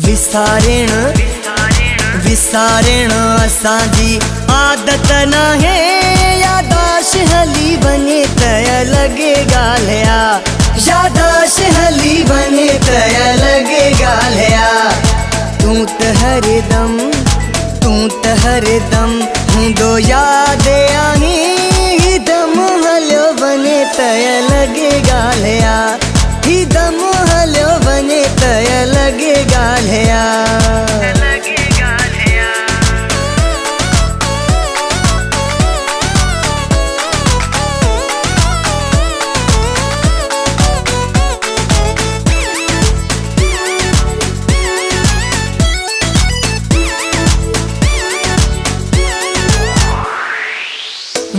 विसारेण विसारेण असांजी आदत नाहे यादाश हली बने तय लगे गालिया यादाश हली बने तय लगे गालिया तू त हरदम हूँ दो याद आही दम हलो बने तय लगे गालिया ही दम हलो बने तय लगे गालिया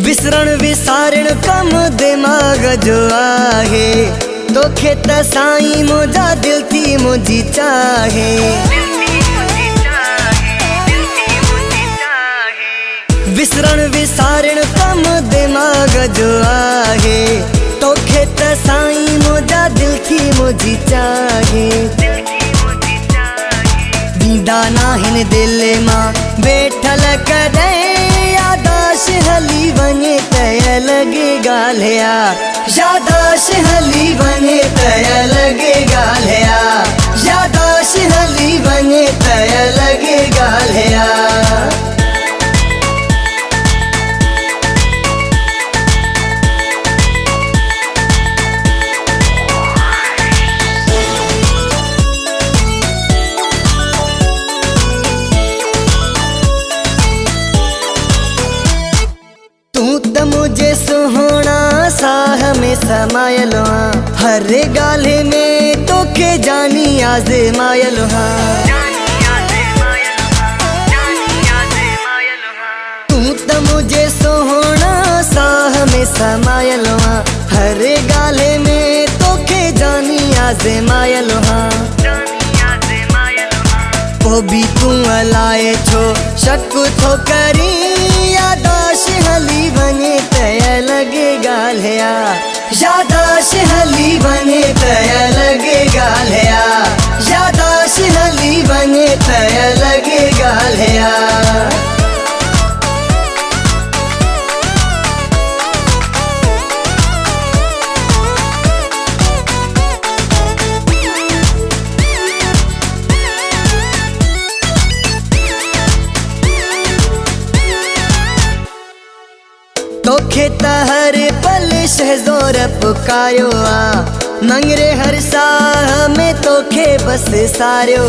विसरण विसारण कम दिमाग जो आहे तोखे त साईं मुझा दिल थी मुझी चाहे विसरण विसारण कम दिमाग जो आहे तोखे त साईं मुझा दिल थी मुझी चाहे दीदा नाहिन दिल मां बैठल कदे यादाश हली बने तय लगे गालिया यादाश हली बने तय लगे गालिया यादाश हली बने तय लगे गालिया मुझे सुहोना साह में समायलो हर गाले में तोखे जानी आज़मायलो तू त मुझे सुहोना साह में समायलो हर गाले में तोखे जानी आज़मायलो वो भी तू अलाए छो शक थो करी यादाश हली बने तय लगे गालिया यादाश हली बने तय लगे गालिया यादाश हली बने तय लगे गालिया तोखे त हर पल शहज़ोर पुकायो मंगरे हर साह में तोखे बस सारियो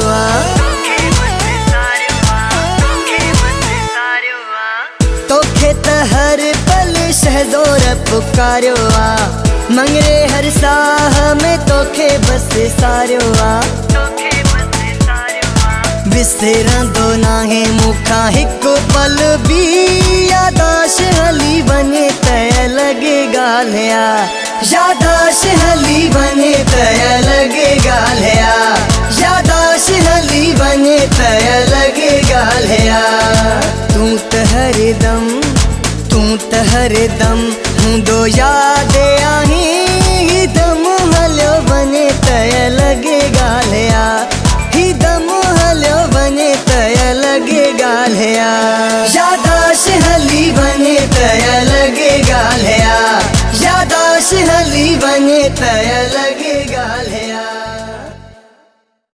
तोखे त हर पल शहज़ोर पुकारियो मंगरे हर साह में तोखे बस सारियो विसरंदो नाहे मुखा हिक पल भी यादाश हली बने तय लगे गालिया यादाश हली बने तय लगे गालिया यादाश हली बने तय लगे गालिया तू त हरदम हूँ दो याद आही दम हलो बने तय लगे गालिया ही दम हलो बने तय लगे गालिया यादाश हली बने तय लगे गालिया यादाश हली बने तय लगे गालिया।